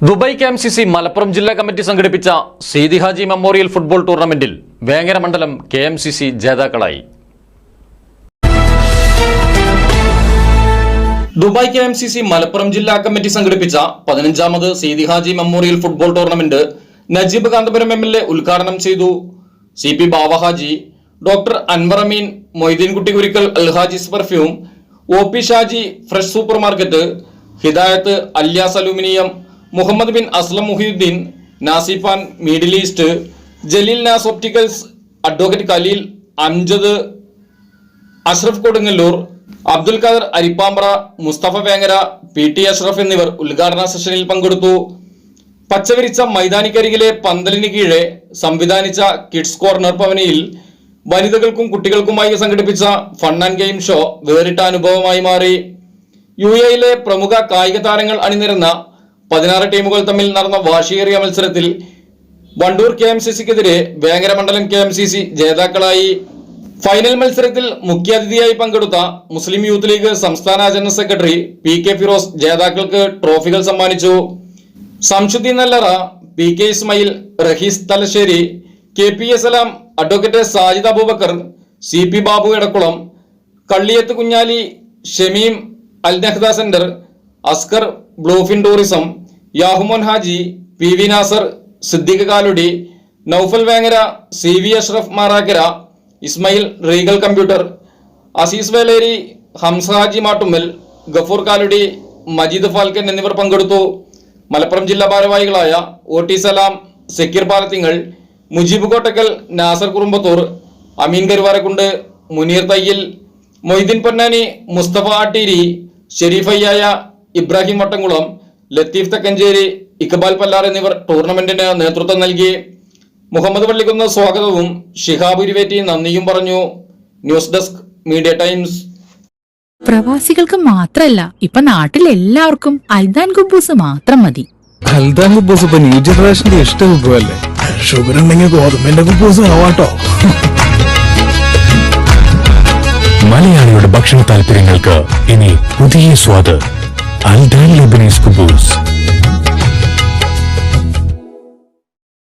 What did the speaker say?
Dubai KMCC Malappuram ജില്ലാ committee സംഘടിപ്പിച്ച Seethi Haji memorial football ടൂർണമെന്റിൽ വേങ്ങര മണ്ഡലം KMCC ജേതാക്കളായി. ദുബായ് KMCC മലപ്പുറം ജില്ലാ കമ്മിറ്റി സംഘടിപ്പിച്ച 15ാമത് Seethi Haji memorial football tournament Najeeb Kanthapuram MLA ഉദ്ഘാടനം ചെയ്തു. CP Bava Haji, doctor Anwar Ameen, Moideenkutty Kurikkal Alhajis perfume, OP Shaji fresh super market, Hidayath Aliyas aluminium, Muhammad bin Aslam Muhiyuddeen, Nasifan middle east, Jaleel Naz opticals, advocate Khaleel, Amjad, Ashraf Kodungallur, Abdul Khader Arippambra, Musthafa Vengara, PT Ashraf എന്നിവർ ഉദ്ഘാടന സെഷനിൽ പങ്കെടുത്തു. പച്ചവിരിച്ച മൈതാനിക്കരികിലെ പന്തലിന് കീഴെ സംവിധാനിച്ച കിഡ്സ് കോർണർ ഭവനിയിൽ വനിതകൾക്കും കുട്ടികൾക്കുമായി സംഘടിപ്പിച്ച ഫൺ ആൻഡ് ഗെയിം ഷോ വേറിട്ട അനുഭവമായി മാറി. UAE പ്രമുഖ കായിക താരങ്ങൾ അണിനിരന്ന 16 ടീമുകൾ തമ്മിൽ നടന്ന വാശിയേറിയ മത്സരത്തിൽ വണ്ടൂർ KMCCക്കെതിരെ വേങ്ങര മണ്ഡലം KMCC ജേതാക്കളായി. ഫൈനൽ മത്സരത്തിൽ മുഖ്യാതിഥിയായി പങ്കെടുത്ത മുസ്ലിം യൂത്ത് ലീഗ് സംസ്ഥാന ജനറൽ സെക്രട്ടറി PK ഫിറോസ് ജേതാക്കൾക്ക് ട്രോഫികൾ സമ്മാനിച്ചു. Samsudheen Nallara, PK Ismail, Raheez Thalassery, KP Salam, advocate Sajid Abubakar, CP Babu Edakkulam, Kalliyath Kunhali, Shameem Al Nahda centre, Askar bluefin tourism, Yahumon Haji, PV Nasar, Siddique Kaludi, Noufal Vengara, CV Ashraf Marakkara, Ismail regal computer, Azeez Veleri, Hamza Haji Mattummal, Gafoor Kaludi, Majeed falcon എന്നിവർ പങ്കെടുത്തു. മലപ്പുറം ജില്ലാ ഭാരവാഹികളായ OT സലാം, സക്കീർ പാലത്തിങ്ങൾ, മുജീബ് കോട്ടക്കൽ, നാസർ കുറുമ്പത്തൂർ, അമീൻ കരുവാരക്കുണ്ട്, മുനീർ തയ്യിൽ, മൊയ്തീൻ പൊന്നാനി, മുസ്തഫ ആട്ടീരി, ഷെരീഫയ്യായ, ഇബ്രാഹിം വട്ടംകുളം, ലത്തീഫ് തെക്കഞ്ചേരി, ഇക്ബാൽ പല്ലാർ എന്നിവർ ടൂർണമെന്റിന് നേതൃത്വം നൽകി. മുഹമ്മദ് പള്ളിക്കുന്ന് സ്വാഗതവും ഷിഹാബ് ഉരുവേറ്റി നന്ദിയും പറഞ്ഞു. News desk media times. പ്രവാസികൾക്ക് മാത്രല്ല, ഇപ്പൊ നാട്ടിൽ എല്ലാവർക്കും അൽദാൻ കുബൂസ് മാത്രം മതി. അൽദാൻ കുബൂസ് ഇപ്പൊ ന്യൂ ജനറേഷന്റെ ഇഷ്ട വിഭവല്ലേ. ഷുഗർ ഉണ്ടെങ്കിൽ ഗോതമ്പിന്റെ കുബൂസ് ആവാട്ടോ. മലയാളിയുടെ ഭക്ഷണ താല്പര്യങ്ങൾക്ക് ഇനി പുതിയ സ്വാദ്. അൽദാൻ ലെബനീസ് കുബൂസ്.